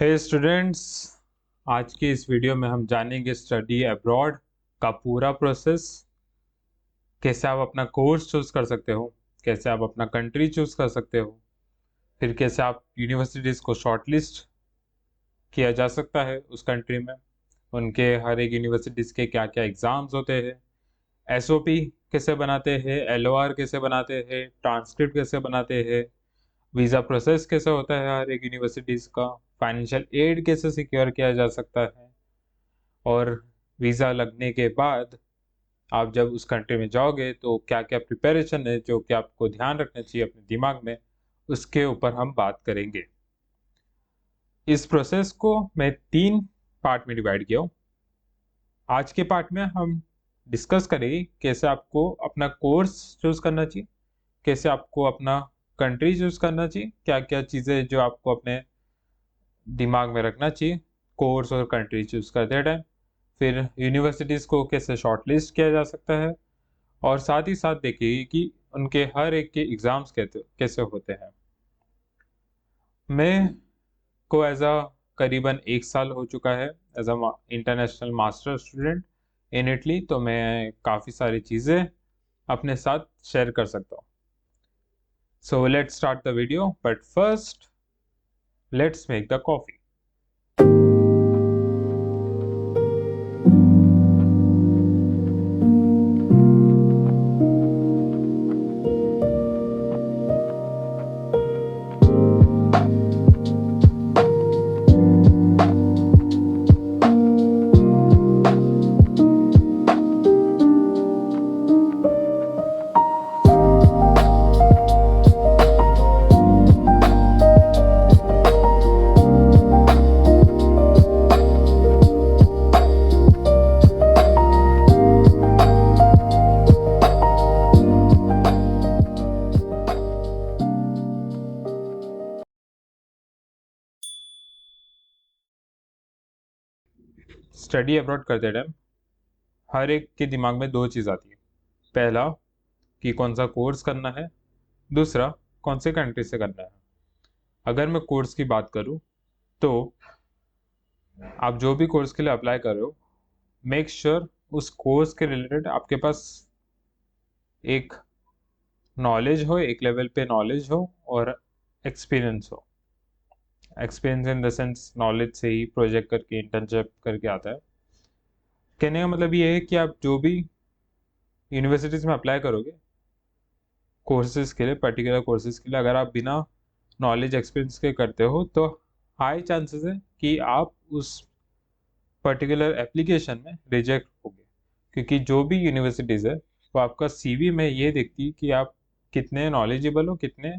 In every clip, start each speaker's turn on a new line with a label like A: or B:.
A: हे students, आज की इस वीडियो में हम जानेंगे स्टडी अब्रॉड का पूरा प्रोसेस। कैसे आप अपना कोर्स चूज कर सकते हो, कैसे आप अपना कंट्री चूज कर सकते हो, फिर कैसे आप यूनिवर्सिटीज़ को शॉर्टलिस्ट किया जा सकता है उस कंट्री में, उनके हर एक यूनिवर्सिटीज़ के क्या क्या एग्ज़ाम्स होते हैं, एसओपी कैसे बनाते हैं, एलओआर कैसे बनाते हैं, ट्रांसक्रिप्ट कैसे बनाते हैं, वीज़ा प्रोसेस कैसे होता है हर एक यूनिवर्सिटीज़ का, फाइनेंशियल एड कैसे सिक्योर किया जा सकता है, और वीज़ा लगने के बाद आप जब उस कंट्री में जाओगे तो क्या क्या प्रिपरेशन है जो कि आपको ध्यान रखना चाहिए अपने दिमाग में, उसके ऊपर हम बात करेंगे। इस प्रोसेस को मैं 3 पार्ट में डिवाइड किया हूँ। आज के पार्ट में हम डिस्कस करेंगे कैसे आपको अपना कोर्स चूज़ करना चाहिए, कैसे आपको अपना कंट्री चूज़ करना चाहिए, क्या क्या चीज़ें जो आपको अपने दिमाग में रखना चाहिए कोर्स और कंट्री चूज़ करते टाइम, फिर यूनिवर्सिटीज़ को कैसे शॉर्टलिस्ट किया जा सकता है, और साथ ही साथ देखिए कि उनके हर एक के एग्ज़ाम्स कैसे होते हैं। मैं को एज़ अ करीबन 1 साल हो चुका है as a international master student in Italy, तो मैं काफ़ी सारी चीज़ें अपने साथ शेयर कर सकता हूँ। So let's start the video, but first let's make the coffee. Study abroad करते टाइम हर एक के दिमाग में 2 चीज़ आती है। पहला कि कौन सा कोर्स करना है, दूसरा कौन से कंट्री से करना है। अगर मैं कोर्स की बात करूँ तो आप जो भी कोर्स के लिए अप्लाई कर रहे हो, मेक श्योर उस कोर्स के रिलेटेड आपके पास एक नॉलेज हो, एक लेवल पे नॉलेज हो और एक्सपीरियंस हो। Experience in the sense knowledge से ही प्रोजेक्ट करके इंटर्नशिप करके आता है। कहने का मतलब ये है कि आप जो भी यूनिवर्सिटीज़ में अप्लाई करोगे कोर्सेज के लिए, पर्टिकुलर कोर्सेज के लिए, अगर आप बिना नॉलेज एक्सपीरियंस के करते हो तो हाई चांसेस है कि आप उस पर्टिकुलर एप्लीकेशन में रिजेक्ट होगे, क्योंकि जो भी यूनिवर्सिटीज़ है वो आपका सीवी में ये देखती है कि आप कितने नॉलेजेबल हो, कितने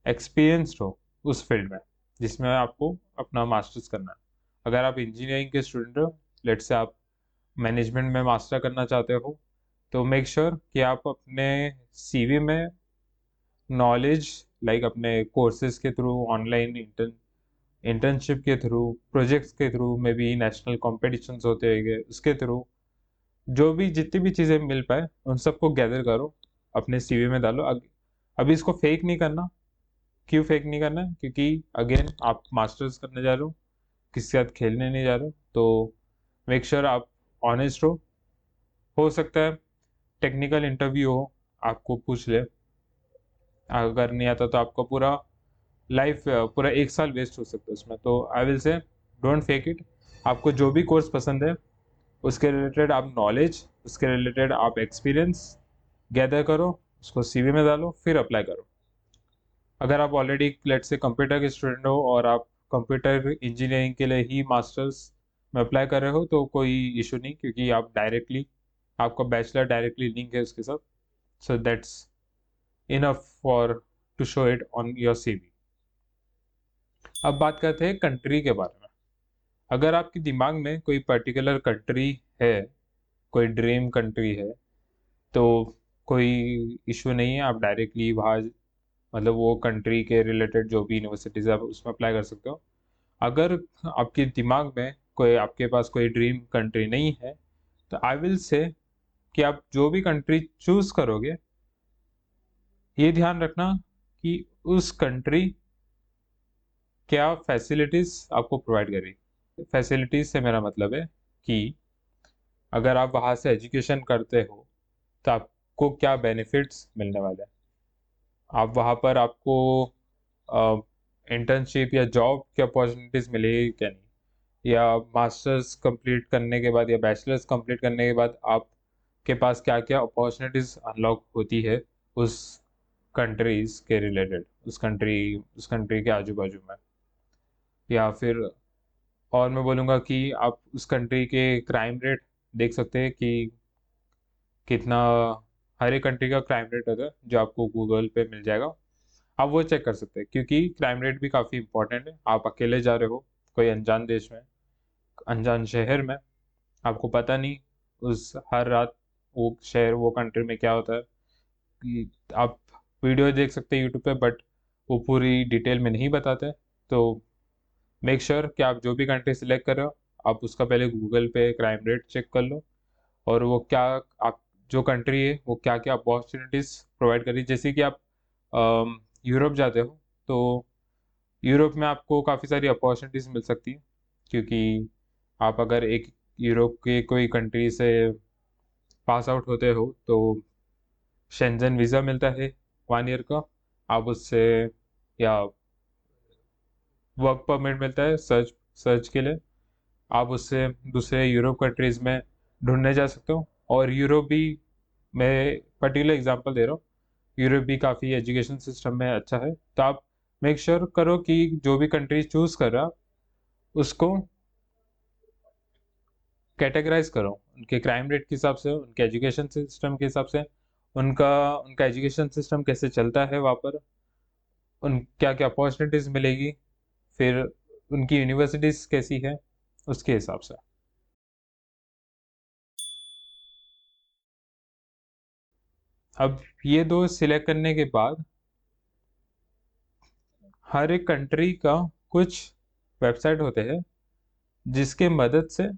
A: एक्सपीरियंस्ड हो उस फील्ड में जिसमें आपको अपना मास्टर्स करना है। अगर आप इंजीनियरिंग के स्टूडेंट हो, लेट से आप मैनेजमेंट में मास्टर करना चाहते हो, तो मेक श्योर कि आप अपने सीवी में नॉलेज लाइक अपने कोर्सेज के थ्रू, ऑनलाइन इंटर्नशिप के थ्रू, प्रोजेक्ट्स के through, may be national competitions होते हैं उसके थ्रू, जो भी जितनी भी चीज़ें मिल पाए उन सबको गैदर करो, अपने सीवी में डालो। अभी इसको फेक नहीं करना। क्यों फेक नहीं करना है? क्योंकि अगेन आप मास्टर्स करने जा रहे हो, किसी के साथ खेलने नहीं जा रहे हो, तो मेक श्योर आप ऑनेस्ट हो सकता है टेक्निकल इंटरव्यू हो, आपको पूछ ले, अगर नहीं आता तो आपका पूरा लाइफ, पूरा 1 साल वेस्ट हो सकता है उसमें। तो I will say don't fake it. आपको जो भी कोर्स पसंद है उसके रिलेटेड आप नॉलेज, उसके रिलेटेड आप एक्सपीरियंस गैदर करो, उसको सीवी में डालो, फिर अप्लाई करो। अगर आप ऑलरेडी लेट से कंप्यूटर के स्टूडेंट हो और आप कंप्यूटर इंजीनियरिंग के लिए ही मास्टर्स में अप्लाई कर रहे हो तो कोई इशू नहीं, क्योंकि आप डायरेक्टली, आपका बैचलर डायरेक्टली लिंक है उसके साथ, so that's enough for to show it on your CV. अब बात करते हैं कंट्री के बारे में। अगर आपके दिमाग में कोई पर्टिकुलर कंट्री है, कोई ड्रीम कंट्री है, तो कोई इशू नहीं है, आप डायरेक्टली वहाँ, मतलब वो कंट्री के रिलेटेड जो भी यूनिवर्सिटीज़ है आप उसमें अप्लाई कर सकते हो। अगर आपके दिमाग में कोई, आपके पास कोई ड्रीम कंट्री नहीं है, तो आई विल से कि आप जो भी कंट्री चूज़ करोगे, ये ध्यान रखना कि उस कंट्री क्या फैसिलिटीज़ आपको प्रोवाइड करी। फैसिलिटीज़ से मेरा मतलब है कि अगर आप वहाँ से एजुकेशन करते हो तो आपको क्या बेनिफिट्स मिलने वाले हैं। आप वहाँ पर आपको इंटर्नशिप या जॉब की अपॉर्चुनिटीज़ मिलेगी क्या नहीं, या मास्टर्स कंप्लीट करने के बाद या बैचलर्स कंप्लीट करने के बाद आपके पास क्या क्या अपॉर्चुनिटीज़ अनलॉक होती है उस कंट्रीज़ के रिलेटेड, उस कंट्री के आजू बाजू में। या फिर और मैं बोलूँगा कि आप उस कंट्री के क्राइम रेट देख सकते हैं कि कितना, हर एक कंट्री का क्राइम रेट होता है जो आपको गूगल पे मिल जाएगा। आप वो चेक कर सकते हैं क्योंकि क्राइम रेट भी काफ़ी इंपॉर्टेंट है। आप अकेले जा रहे हो कोई अनजान देश में, अनजान शहर में, आपको पता नहीं उस हर रात वो शहर वो कंट्री में क्या होता है। कि आप वीडियो देख सकते हैं यूट्यूब पे, बट वो पूरी डिटेल में नहीं बताते। तो मेक श्योर कि आप जो भी कंट्री सिलेक्ट कर रहे हो आप उसका पहले गूगल पे क्राइम रेट चेक कर लो, और वो क्या, आप जो कंट्री है वो क्या क्या अपॉर्चुनिटीज़ प्रोवाइड करी। जैसे कि आप यूरोप जाते हो तो यूरोप में आपको काफ़ी सारी अपॉर्चुनिटीज़ मिल सकती है, क्योंकि आप अगर एक यूरोप के कोई कंट्री से पास आउट होते हो तो शेंजन वीज़ा मिलता है 1 ईयर का। आप उससे, या वर्क परमिट मिलता है सर्च सर्च के लिए, आप उससे दूसरे यूरोप कंट्रीज़ में ढूंढने जा सकते हो। और यूरोप भी, मैं पर्टिकुलर एग्जांपल दे रहा हूँ, यूरोप भी काफ़ी एजुकेशन सिस्टम में अच्छा है। तो आप मेक श्योर करो कि जो भी कंट्री चूज़ कर रहा उसको कैटेगराइज करो उनके क्राइम रेट के हिसाब से, उनके एजुकेशन सिस्टम के हिसाब से, उनका उनका एजुकेशन सिस्टम कैसे चलता है वहाँ पर, उन क्या क्या अपॉर्चुनिटीज़ मिलेगी, फिर उनकी यूनिवर्सिटीज़ कैसी है, उसके हिसाब से। अब ये दो सिलेक्ट करने के बाद हर एक कंट्री का कुछ वेबसाइट होते हैं जिसके मदद से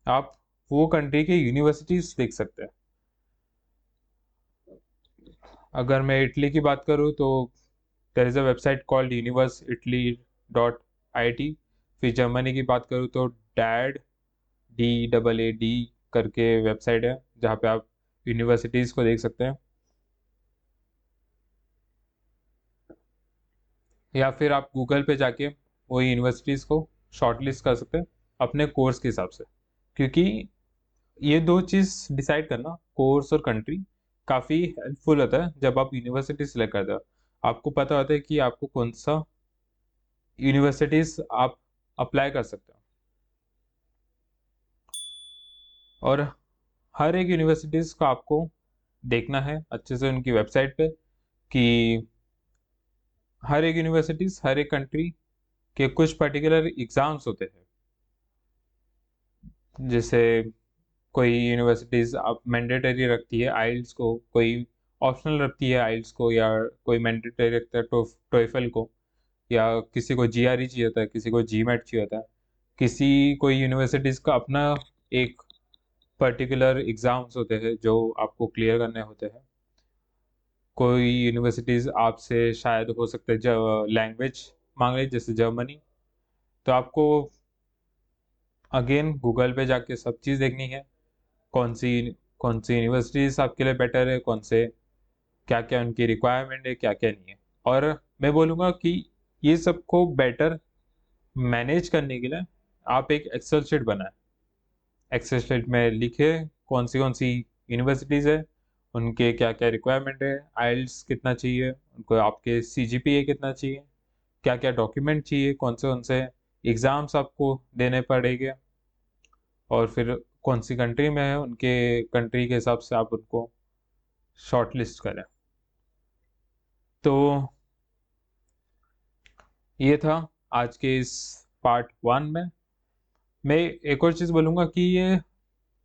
A: आप वो कंट्री के यूनिवर्सिटीज़ देख सकते हैं। अगर मैं इटली की बात करूँ तो there is a website called universeitaly.it। फिर जर्मनी की बात करूँ तो डैड DAAD करके वेबसाइट है जहाँ पे आप यूनिवर्सिटीज़ को देख सकते हैं। या फिर आप गूगल पे जाके वो यूनिवर्सिटीज़ को शॉर्टलिस्ट कर सकते हैं अपने कोर्स के हिसाब से। क्योंकि ये दो चीज़ डिसाइड करना, कोर्स और कंट्री, काफ़ी हेल्पफुल होता है जब आप यूनिवर्सिटी सेलेक्ट करते हो। आपको पता होता है कि आपको कौन सा यूनिवर्सिटीज़ आप अप्लाई कर सकते हो। और हर एक यूनिवर्सिटीज़ को आपको देखना है अच्छे से उनकी वेबसाइट पे कि हर एक यूनिवर्सिटीज़ हर एक कंट्री के कुछ पर्टिकुलर एग्ज़ाम्स होते हैं। जैसे कोई यूनिवर्सिटीज़ आप मैंडेटरी रखती है आइल्स को, कोई ऑप्शनल रखती है आइल्स को, या कोई मैंडेटरी रखता है टोएफल को, या किसी को जीआरई चाहिए होता है, किसी को जीमैट चाहिए होता है। किसी कोई यूनिवर्सिटीज़ का अपना एक पर्टिकुलर एग्ज़ाम्स होते हैं जो आपको क्लियर करने होते हैं। कोई यूनिवर्सिटीज़ आपसे शायद हो सकता है जो लैंग्वेज मांग रही, जैसे जर्मनी। तो आपको अगेन गूगल पे जाके सब चीज़ देखनी है, कौन सी कौन सी यूनिवर्सिटीज़ आपके लिए बेटर है, कौन से क्या क्या उनकी रिक्वायरमेंट है, क्या क्या नहीं है। और मैं बोलूँगा कि ये सबको बेटर मैनेज करने के लिए आप एक एक्सेल शीट बनाएं। एक्सेल शीट में लिखे कौन सी यूनिवर्सिटीज़ है, उनके क्या क्या रिक्वायरमेंट है, आइल्स कितना चाहिए उनको, आपके सीजीपीए कितना चाहिए, क्या क्या डॉक्यूमेंट चाहिए, कौन से एग्ज़ाम्स आपको देने पड़ेंगे, और फिर कौन सी कंट्री में है उनके कंट्री के हिसाब से आप उनको शॉर्ट लिस्ट करें। तो ये था आज के इस पार्ट 1 में। मैं एक और चीज़ बोलूँगा कि ये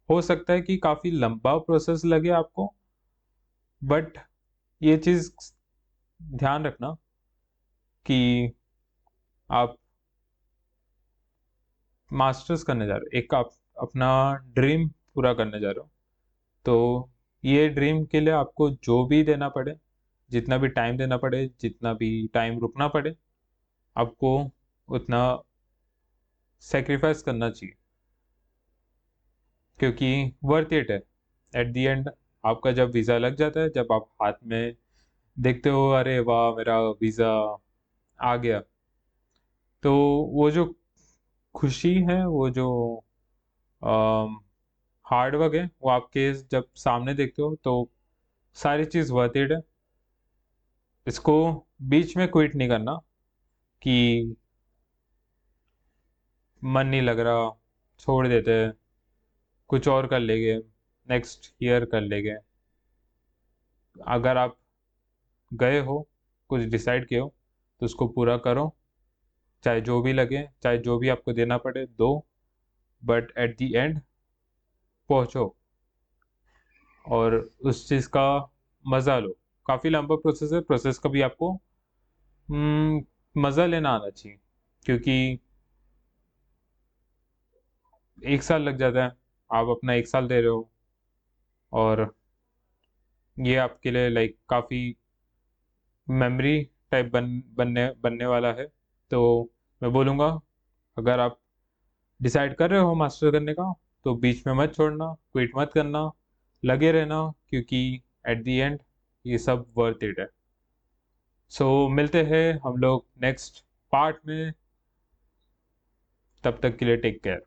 A: हो सकता है कि काफ़ी लंबा प्रोसेस लगे आपको, बट ये चीज़ ध्यान रखना कि आप मास्टर्स करने जा रहे हो, एक आप अपना ड्रीम पूरा करने जा रहे हो। तो ये ड्रीम के लिए आपको जो भी देना पड़े, जितना भी टाइम देना पड़े, जितना भी टाइम रुकना पड़े, आपको उतना सेक्रीफाइस करना चाहिए, क्योंकि वर्थ इट है। एट द एंड आपका जब वीज़ा लग जाता है, जब आप हाथ में देखते हो अरे वाह मेरा वीज़ा आ गया, तो वो जो खुशी है, वो जो हार्ड वर्क है, वो आपके जब सामने देखते हो तो सारी चीज़ वर्थ इट है। इसको बीच में क्विट नहीं करना कि मन नहीं लग रहा, छोड़ देते हैं, कुछ और कर लेंगे, नेक्स्ट ईयर कर लेंगे। अगर आप गए हो, कुछ डिसाइड किए हो, तो उसको पूरा करो, चाहे जो भी लगे, चाहे जो भी आपको देना पड़े दो, बट एट द एंड पहुँचो और उस चीज़ का मज़ा लो। काफ़ी लंबा प्रोसेस है, प्रोसेस का भी आपको मज़ा लेना आना चाहिए, क्योंकि 1 साल लग जाता है, आप अपना 1 साल दे रहे हो, और ये आपके लिए लाइक काफ़ी मेमोरी टाइप बनने बनने वाला है। तो मैं बोलूँगा, अगर आप डिसाइड कर रहे हो मास्टर करने का, तो बीच में मत छोड़ना, क्विट मत करना, लगे रहना, क्योंकि एट द एंड ये सब वर्थ इट है। सो मिलते हैं हम लोग नेक्स्ट पार्ट में, तब तक के लिए टेक केयर।